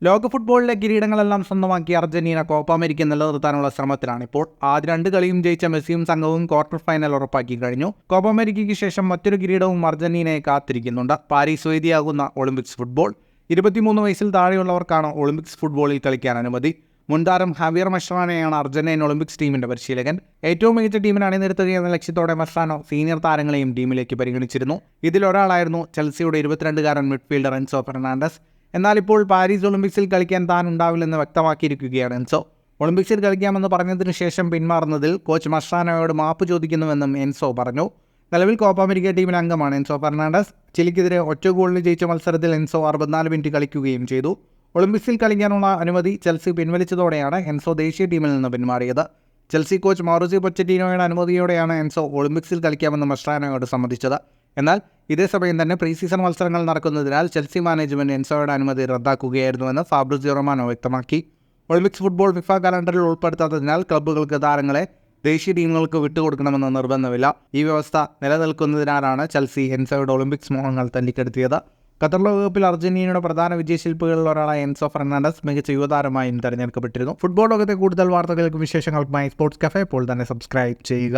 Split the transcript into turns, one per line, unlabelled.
ലോക ഫുട്ബോളിലെ കിരീടങ്ങളെല്ലാം സ്വന്തമാക്കി അർജന്റീന കോപ്പ അമേരിക്ക നിലനിർത്താനുള്ള ശ്രമത്തിലാണ് ഇപ്പോൾ. ആദ്യ 2 കളിയും ജയിച്ച മെസ്സിയും സംഘവും ക്വാർട്ടർ ഫൈനൽ ഉറപ്പാക്കി കഴിഞ്ഞു. കോപ്പ അമേരിക്കയ്ക്ക് ശേഷം മറ്റൊരു കിരീടവും അർജന്റീനയെ കാത്തിരിക്കുന്നുണ്ട്. Paris വേദിയാകുന്ന Olympics football. 23 വയസ്സിൽ താഴെയുള്ളവർക്കാണ് ഒളിമ്പിക്സ് ഫുട്ബോളിൽ കളിക്കാൻ അനുമതി. മുൻതാരം ഹവിയർ മസ്ട്രാനോയാണ് അർജന്റീൻ ഒളിമ്പിക്സ് ടീമിന്റെ പരിശീലകൻ. ഏറ്റവും മികച്ച ടീമിനെ അണിനിരത്തുകയെന്ന ലക്ഷ്യത്തോടെ മസ്ട്രാനോ സീനിയർ താരങ്ങളെയും ടീമിലേക്ക് പരിഗണിച്ചിരുന്നു. ഇതിലൊരാളായിരുന്നു ചെൽസിയുടെ 22-കാരൻ മിഡ്ഫീൽഡർ എൻസോ ഫെർണാണ്ടസ്. എന്നാൽ ഇപ്പോൾ പാരീസ് ഒളിമ്പിക്സിൽ കളിക്കാൻ താൻ ഉണ്ടാവില്ലെന്ന് വ്യക്തമാക്കിയിരിക്കുകയാണ് എൻസോ. ഒളിമ്പിക്സിൽ കളിക്കാമെന്ന് പറഞ്ഞതിനു ശേഷം പിന്മാറുന്നതിൽ കോച്ച് മസ്ട്രാനോയോട് മാപ്പ് ചോദിക്കുന്നുവെന്നും എൻസോ പറഞ്ഞു. നിലവിൽ കോപ്പ അമേരിക്ക ടീമിലെ അംഗമാണ് എൻസോ ഫെർണാണ്ടസ്. ചിലിക്കെതിരെ ഒറ്റ ഗോളിന് ജയിച്ച മത്സരത്തിൽ എൻസോ 64 മിനിറ്റ് കളിക്കുകയും ചെയ്തു. ഒളിമ്പിക്സിൽ കളിക്കാനുള്ള അനുമതി ചെൽസി പിൻവലിച്ചതോടെയാണ് എൻസോ ദേശീയ ടീമിൽ നിന്ന് പിന്മാറിയത്. ചെൽസി കോച്ച് മൗറിസിയോ പൊച്ചറ്റീനോയുടെ അനുമതിയോടെയാണ് എൻസോ ഒളിമ്പിക്സിൽ കളിക്കാമെന്ന് മസ്ട്രാനോയോട് സമ്മതിച്ചത്. എന്നാൽ ഇതേസമയം തന്നെ പ്രീ സീസൺ മത്സരങ്ങൾ നടക്കുന്നതിനാൽ ചെൽസി മാനേജ്മെന്റ് എൻസോയുടെ അനുമതി റദ്ദാക്കുകയായിരുന്നുവെന്ന് ഫാബ്രിസിയോ റൊമാനോ വ്യക്തമാക്കി. ഒളിമ്പിക്സ് ഫുട്ബോൾ ഫിഫ കലണ്ടറിൽ ഉൾപ്പെടുത്താത്തതിനാൽ ക്ലബ്ബുകൾക്ക് താരങ്ങളെ ദേശീയ ടീമുകൾക്ക് വിട്ടുകൊടുക്കണമെന്ന് നിർബന്ധമില്ല. ഈ വ്യവസ്ഥ നിലനിൽക്കുന്നതിനാലാണ് ചെൽസി എൻസോയുടെ ഒളിമ്പിക്സ് മോഹങ്ങൾ തല്ലിക്കെടുത്തിയത്. ഖത്തർ ലോകകപ്പിൽ അർജന്റീനയുടെ പ്രധാന വിജയശില്പികളിൽ ഒരാളായ എൻസോ ഫെർണാണ്ടസ് മികച്ച യുവതാരമായും തെരഞ്ഞെടുക്കപ്പെട്ടിരുന്നു. ഫുട്ബോൾ ലോകത്തെ കൂടുതൽ വാർത്തകൾക്കും വിശേഷങ്ങൾക്കുമായി സ്പോർട്സ് കഫേ ഇപ്പോൾ തന്നെ സബ്സ്ക്രൈബ് ചെയ്യുക.